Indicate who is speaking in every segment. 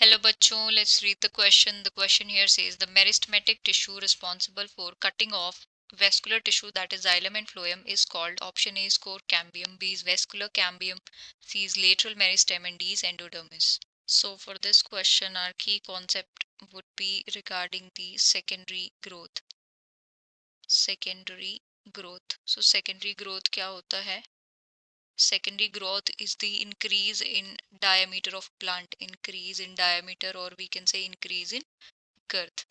Speaker 1: Hello बच्चों, let's read the question. The question here says the meristematic tissue responsible for cutting off vascular tissue, that is xylem and phloem, is called. Option A is core cambium, B is vascular cambium, C is lateral meristem, and D is endodermis. So for this question our key concept would be regarding the secondary growth. Secondary growth. So secondary growth क्या होता है? Secondary growth is the increase in diameter of plant, increase in diameter, or we can say increase in girth.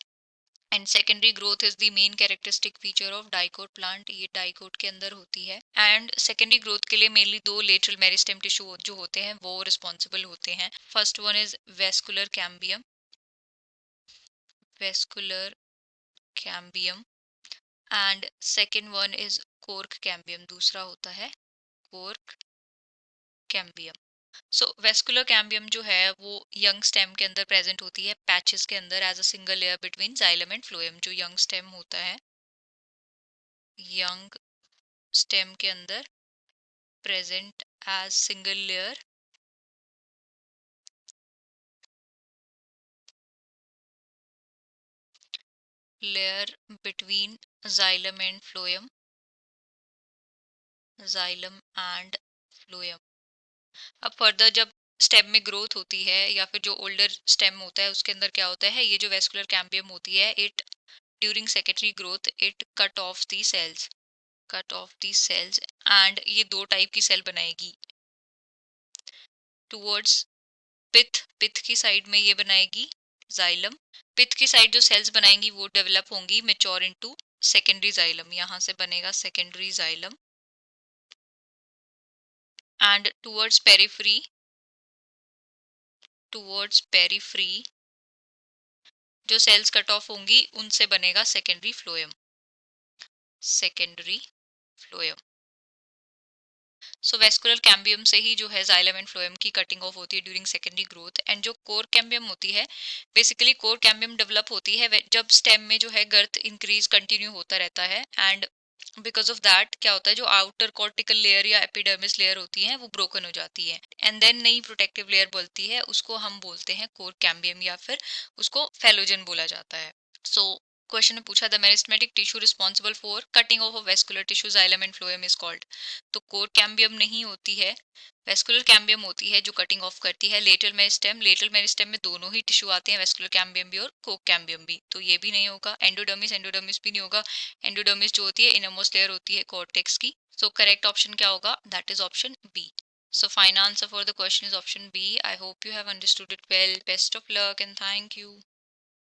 Speaker 1: And secondary growth is the main characteristic feature of dicot plant, ये dicot के अंदर होती है. And secondary growth के लिए mainly दो lateral meristem tissue जो होते हैं वो रिस्पॉन्सिबल होते हैं. First one is vascular cambium, vascular cambium, and second one is cork cambium, दूसरा होता है कोर्क कैम्बियम. सो वेस्कुलर कैम्बियम जो है वो यंग स्टेम के अंदर प्रेजेंट होती है, पैचेस के अंदर as a single layer between xylem and phloem. जो यंग स्टेम होता है, यंग स्टेम के अंदर present as single layer between xylem and phloem, xylem and phloem. अब फर्दर जब स्टेम में ग्रोथ होती है या फिर जो ओल्डर स्टेम होता है उसके अंदर क्या होता है, ये जो वेस्कुलर कैम्बियम होती है, it during secondary growth it cut off the cells, cut off the cells, and ये दो टाइप की सेल बनाएगी. टुवर्ड्स पिथ, पिथ की साइड में ये बनाएगी जाइलम. पिथ की साइड जो सेल्स बनाएंगी वो डेवलप होंगी मेच्योर इनटू सेकेंडरी जाइलम, यहाँ से बनेगा secondary xylem. And towards periphery, towards periphery जो सेल्स कट ऑफ होंगी उनसे बनेगा सेकेंडरी फ्लोएम, सेकेंडरी फ्लोएम. सो वेस्कुलर कैम्बियम से ही जो है जाइलम एंड फ्लोएम की कटिंग ऑफ होती है ड्यूरिंग सेकेंडरी ग्रोथ. एंड जो कोर कैम्बियम होती है, बेसिकली कोर कैम्बियम डेवलप होती है जब स्टेम में जो है गर्थ इंक्रीज कंटिन्यू होता रहता है. एंड बिकॉज ऑफ दैट क्या होता है, जो आउटर कॉर्टिकल लेयर या एपिडर्मिस लेयर होती है वो ब्रोकन हो जाती है एंड देन नई प्रोटेक्टिव लेयर बनती है, उसको हम बोलते हैं कोर कैम्बियम या फिर उसको फेलोजन बोला जाता है. सो क्वेश्चन में पूछा the meristematic tissue responsible for cutting of a vascular tissue xylem and phloem is called. तो कोर कैम्बियम नहीं होती है, वेस्कुलर कैम्बियम होती है जो कटिंग ऑफ करती है. लेटरल मेरिस्टेम, लेटरल मेरिस्टेम में दोनों ही टिश्यू आते हैं, वेस्कुलर कैम्बियम भी और कोर कैम्बियम भी, तो ये भी नहीं होगा. एंडोडर्मिस, एंडोडर्मिस भी नहीं होगा. एंडोडर्मिस जो होती है इनरमोस्ट लेयर होती है कॉर्टेक्स की. सो करेक्ट ऑप्शन क्या होगा, that is option B. So final answer for the question is option B. I hope you have understood it well. Best of luck and thank you.